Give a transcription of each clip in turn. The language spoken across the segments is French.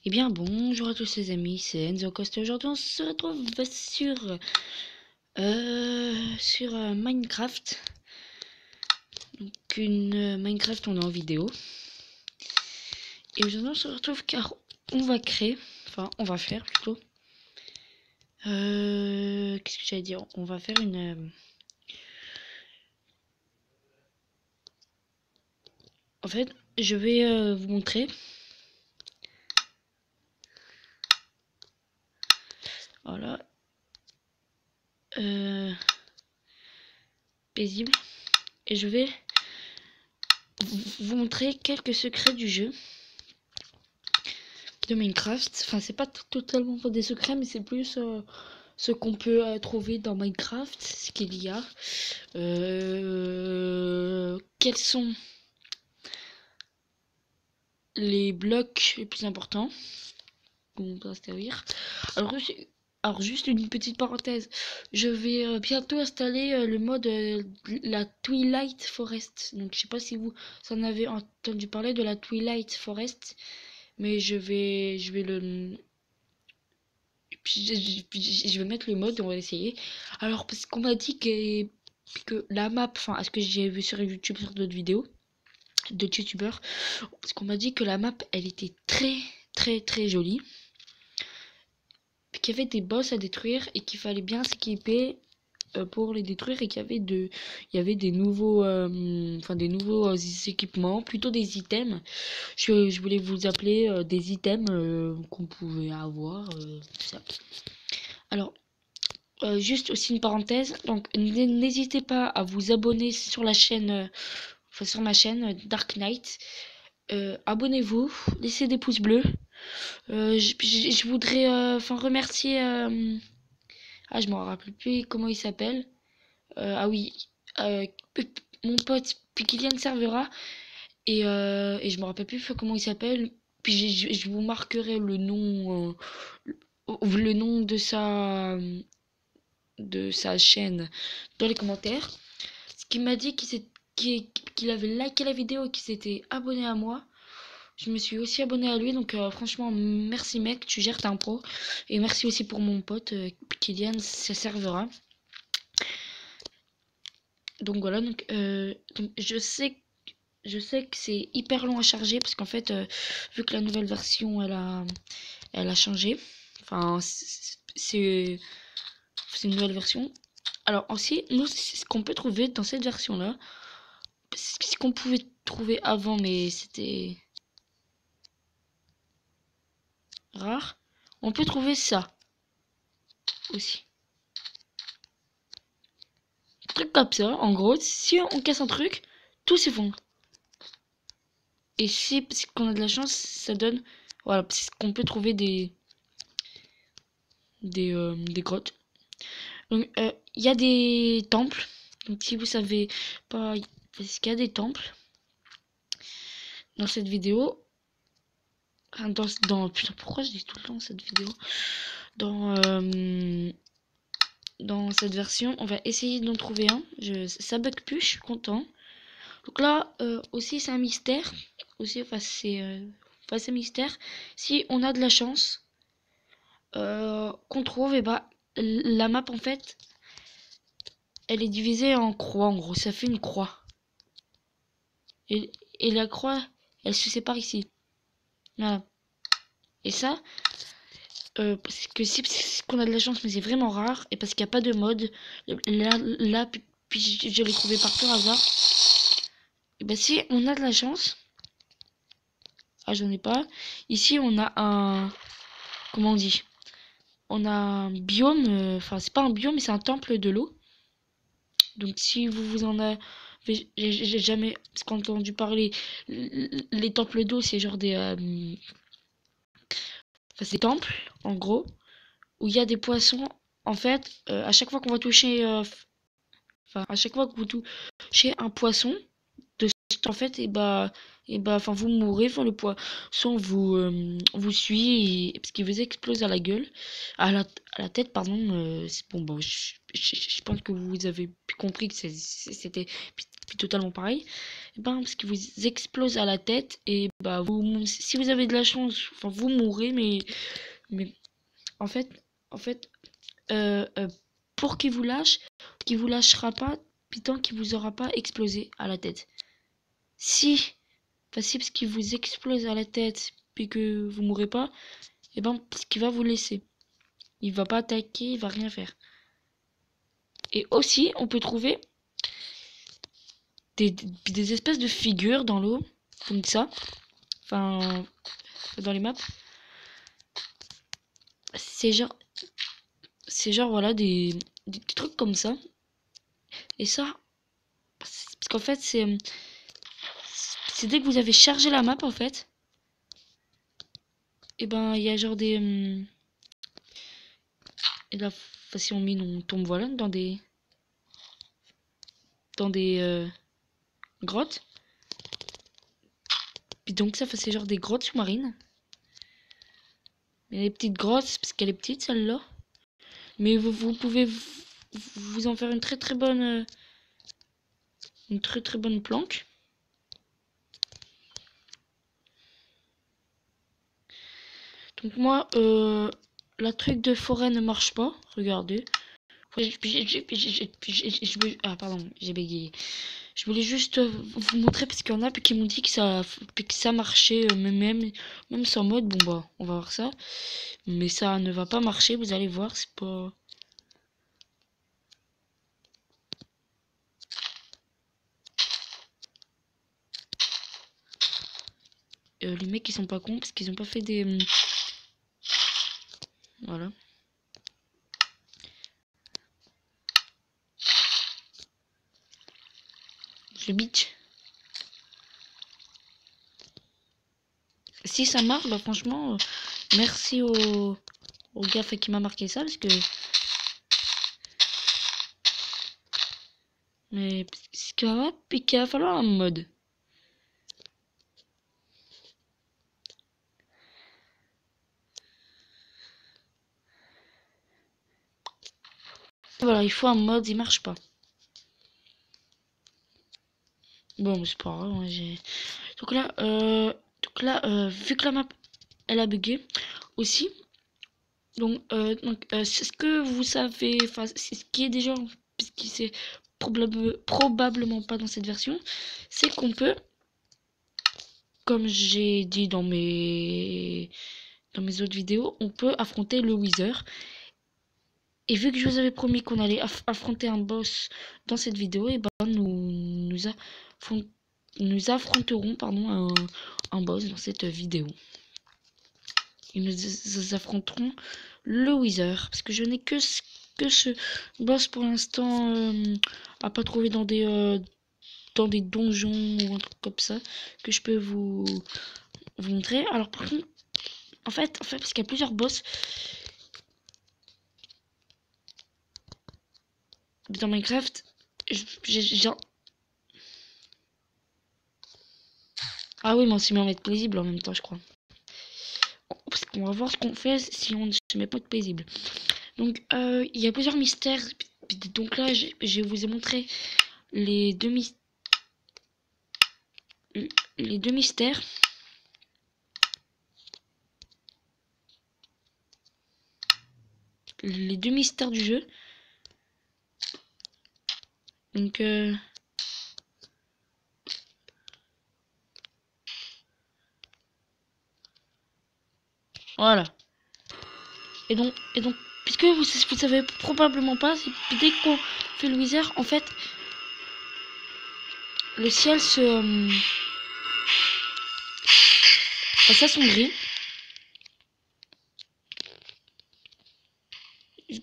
Eh bien, bonjour à tous les amis, c'est Enzo Costa. Aujourd'hui, on se retrouve sur Minecraft. Donc, Minecraft, on est en vidéo. Et aujourd'hui, on se retrouve car on va créer, on va faire plutôt. Qu'est-ce que j'allais dire? On va faire En fait, je vais vous montrer. Voilà. Paisible. Et je vais vous montrer quelques secrets du jeu de Minecraft. Enfin, c'est pas totalement pas des secrets, mais c'est plus ce qu'on peut trouver dans Minecraft, ce qu'il y a. Quels sont les blocs les plus importants qu'on peut servir. Alors, juste une petite parenthèse, je vais bientôt installer le mode la Twilight Forest. Donc je sais pas si vous en avez entendu parler de la Twilight Forest, mais je vais le je vais mettre le mode et on va essayer. Alors parce qu'on m'a dit que la map, enfin à ce que j'ai vu sur YouTube, sur d'autres vidéos d'autres youtubeurs, parce qu'on m'a dit que la map elle était très jolie, qu'il y avait des boss à détruire et qu'il fallait bien s'équiper pour les détruire, et il y avait des nouveaux des nouveaux équipements, plutôt des items. Je voulais vous appeler des items qu'on pouvait avoir, tout ça. Alors juste aussi une parenthèse, donc n'hésitez pas à vous abonner sur la chaîne, sur ma chaîne Dark Knight. Abonnez-vous, laissez des pouces bleus. Je voudrais remercier. Je m'en rappelle plus comment il s'appelle. Ah oui, euh, mon pote Pikilian Servera. Et je me rappelle plus comment il s'appelle. Puis je vous marquerai le nom de sa chaîne dans les commentaires. Ce qu'il m'a dit qu'il avait liké la vidéo et qu'il s'était abonné à moi. Je me suis aussi abonné à lui, donc franchement merci mec, tu gères, t'es un pro. Et merci aussi pour mon pote Kylian, ça servera. Donc voilà, donc je sais que c'est hyper long à charger parce qu'en fait vu que la nouvelle version elle a changé. Enfin c'est une nouvelle version. Alors aussi, nous ce qu'on peut trouver dans cette version là, ce qu'on pouvait trouver avant mais c'était rare, on peut trouver ça aussi. Truc comme ça, en gros, si on casse un truc, tout s'effondre. Et si parce qu'on a de la chance, ça donne, voilà, parce qu'on peut trouver des grottes. Donc il y a des temples. Donc si vous savez pas, parce qu'il y a des temples dans cette vidéo. Enfin, putain, pourquoi je dis tout le temps cette vidéo? Dans dans cette version, on va essayer d'en trouver un. Ça bug plus, je suis content. Donc là aussi c'est un mystère. Aussi, c'est un mystère. Si on a de la chance, qu'on trouve, et bah la map en fait, elle est divisée en croix. En gros, ça fait une croix. Et la croix, elle se sépare ici. Voilà. Et ça, parce que si qu'on a de la chance, mais c'est vraiment rare, et parce qu'il n'y a pas de mode. Là, puis je l'ai trouvé par pur hasard. Et bah si on a de la chance, j'en ai pas. Ici, on a un, comment on dit? On a un biome, c'est pas un biome, mais c'est un temple de l'eau. Donc si vous en avez, j'ai jamais entendu parler, les temples d'eau, c'est genre c'est des temples, en gros, où il y a des poissons. En fait, à chaque fois qu'on va toucher, à chaque fois que vous touchez un poisson, en fait, vous mourrez, le poisson vous suit, parce qu'il vous explose à la gueule, à la tête, pardon. C'est bon, je pense que vous avez compris que c'était fait totalement pareil. Et ben, parce qu'il vous explose à la tête. Et bah, si vous avez de la chance, enfin, vous mourrez. Mais en fait, en fait pour qu'il vous lâchera pas, puis tant qu'il vous aura pas explosé à la tête. Si, parce qu'il vous explose à la tête, puis que vous mourrez pas, et ben, parce qu'il va vous laisser. Il va pas attaquer, il va rien faire. Et aussi, on peut trouver des espèces de figures dans l'eau, comme ça. Enfin, dans les maps. C'est genre, voilà, des trucs comme ça. Et ça, parce qu'en fait, c'est dès que vous avez chargé la map, en fait. Et ben, il y a genre des... et là, si on mine, on tombe, voilà, dans des grottes. Puis donc ça, c'est genre des grottes sous-marines. Mais les petites grottes, parce qu'elle est petite, celle-là. Mais vous pouvez vous en faire une très très bonne... une très très bonne planque. Donc moi, la truc de forêt ne marche pas. Regardez. Ah pardon, j'ai bégayé. Je voulais juste vous montrer parce qu'il y en a qui m'ont dit que ça marchait même sans mode. Bon bah, on va voir ça. Mais ça ne va pas marcher, vous allez voir, c'est pas... les mecs ils sont pas cons parce qu'ils ont pas fait des... Voilà. Je bitch. Si ça marche, bah franchement, merci au gars qui m'a marqué ça parce que... Mais ce qu'il va falloir un mode. Voilà, il faut un mode, il marche pas. Bon, mais c'est pas grave, hein, donc là, vu que la map, elle a bugué aussi. Donc, c'est ce que vous savez, enfin, c'est ce qui est déjà, puisque c'est probablement pas dans cette version, c'est qu'on peut, comme j'ai dit dans mes autres vidéos, on peut affronter le Wither. Et vu que je vous avais promis qu'on allait affronter un boss dans cette vidéo, et ben nous affronterons un boss dans cette vidéo. Et nous affronterons le Wither. Parce que je n'ai que ce boss pour l'instant à pas trouver dans des donjons ou un truc comme ça que je peux vous montrer. Alors par contre, en fait parce qu'il y a plusieurs boss dans Minecraft, ah oui, mais on s'y met en mode paisible en même temps, je crois. Parce qu'on va voir ce qu'on fait si on ne se met pas de paisible. Donc, il y a plusieurs mystères. Donc là, je vous ai montré les deux mystères. Les deux mystères. Les deux mystères du jeu. Donc, voilà. Et donc, puisque vous savez probablement pas, dès qu'on fait le Wither, en fait, le ciel s'assombrit.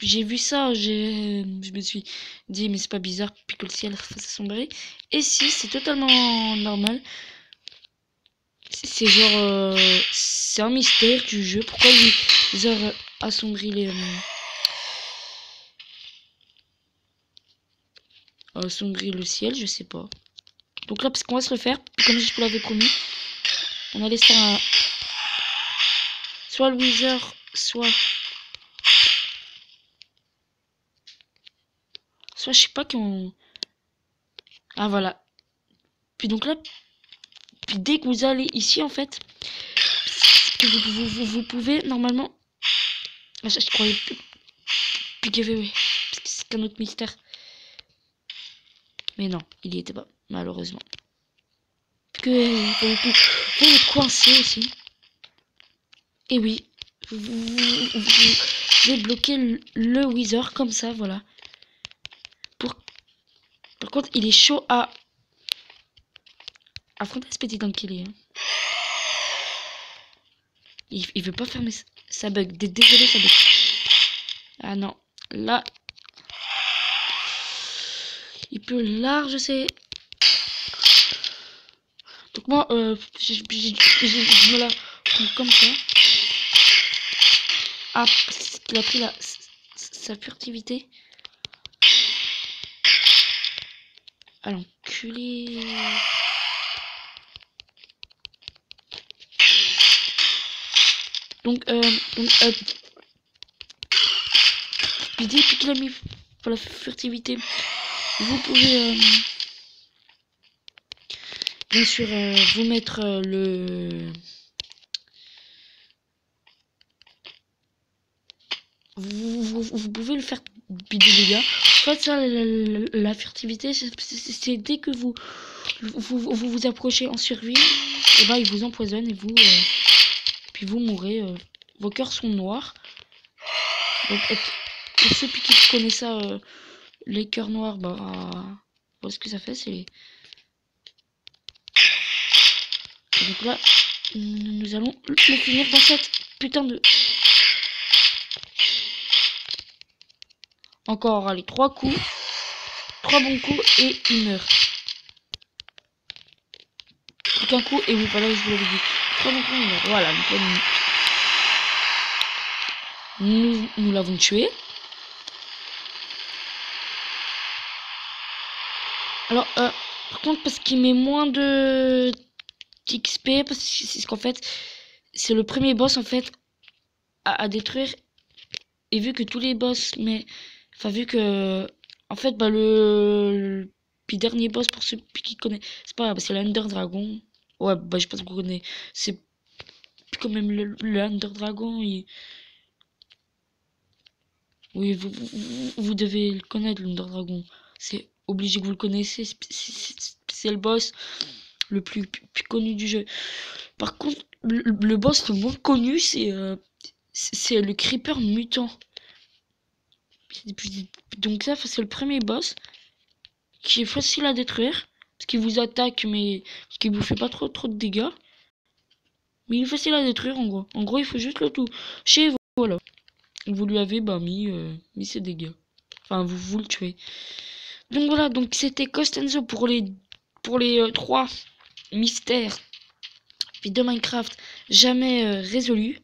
J'ai vu ça, je me suis dit mais c'est pas bizarre puis que le ciel s'assombrit. Et si, c'est totalement normal. C'est genre c'est un mystère du jeu. Pourquoi les heures assombrit les assombrit le ciel, je sais pas. Donc là parce qu'on va se le faire, comme je vous l'avais promis, on allait se faire un... soit le Wither, soit je sais pas qu'on... Ah voilà, Puis donc là, puis dès que vous allez ici en fait, que vous pouvez normalement... Ah, je croyais plus qu'il y avait, oui. Parce que c'est un autre mystère. Mais non, il y était pas, malheureusement. Vous pouvez coincer aussi. Et oui, vous débloquer le Wither comme ça, voilà. Par contre, il est chaud à affronter ce petit enculé. Hein. Il veut pas fermer sa bug. Désolé, ça bug. Ah non, là, il peut large, c'est. Donc moi, je me la prends comme ça. Ah, parce qu'il a pris sa furtivité. Ah l'enculé. Donc, puis depuis qu'il a mis pour la furtivité, vous pouvez bien sûr vous mettre le... Vous pouvez le faire des dégâts. En fait, ça, la furtivité, c'est dès que vous approchez en survie, et ben il vous empoisonne et vous puis vous mourrez. Vos cœurs sont noirs. Donc pour ceux qui connaissent ça, les cœurs noirs, bah ce que ça fait, c'est... Donc là, nous allons le finir dans cette putain de... Encore, allez, 3 coups. 3 bons coups et il meurt. Plus qu'un coup et oui, voilà, je vous l'avais dit. 3 bons coups, il meurt. Voilà, nous l'avons tué. Alors, par contre, parce qu'il met moins de XP, parce que c'est qu'en fait, c'est le premier boss en fait à détruire. Et vu que tous les boss, mais enfin vu que en fait bah le puis dernier boss pour ceux qui connaissent, c'est pas, bah, c'est l'Under Dragon. Ouais, bah je pense que vous connaissez. C'est quand même le Under Dragon. Oui, vous devez le connaître, l'Under Dragon. C'est obligé que vous le connaissez. C'est le boss le plus connu du jeu. Par contre, le boss le moins connu, c'est le Creeper mutant. Donc ça, c'est le premier boss qui est facile à détruire. Parce qu'il vous attaque, mais qui vous fait pas trop de dégâts. Mais il est facile à détruire en gros. En gros, il faut juste le toucher. Voilà. Vous lui avez mis ses dégâts. Enfin, vous le tuez. Donc voilà, donc c'était Costanzo pour les 3 mystères de Minecraft jamais résolus.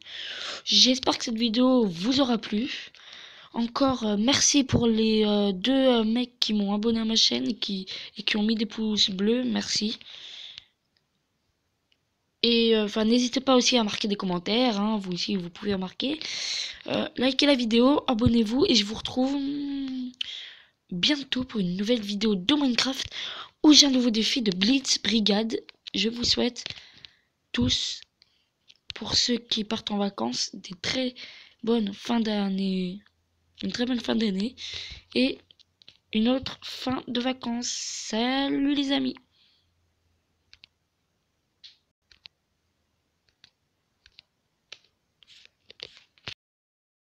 J'espère que cette vidéo vous aura plu. Encore merci pour les 2 mecs qui m'ont abonné à ma chaîne et qui ont mis des pouces bleus. Merci. Et enfin n'hésitez pas aussi à marquer des commentaires. Hein, vous aussi vous pouvez en marquer. Likez la vidéo, abonnez-vous et je vous retrouve bientôt pour une nouvelle vidéo de Minecraft où j'ai un nouveau défi de Blitz Brigade. Je vous souhaite tous, pour ceux qui partent en vacances, des très bonnes fins d'année. Une très bonne fin d'année et une autre fin de vacances. Salut les amis!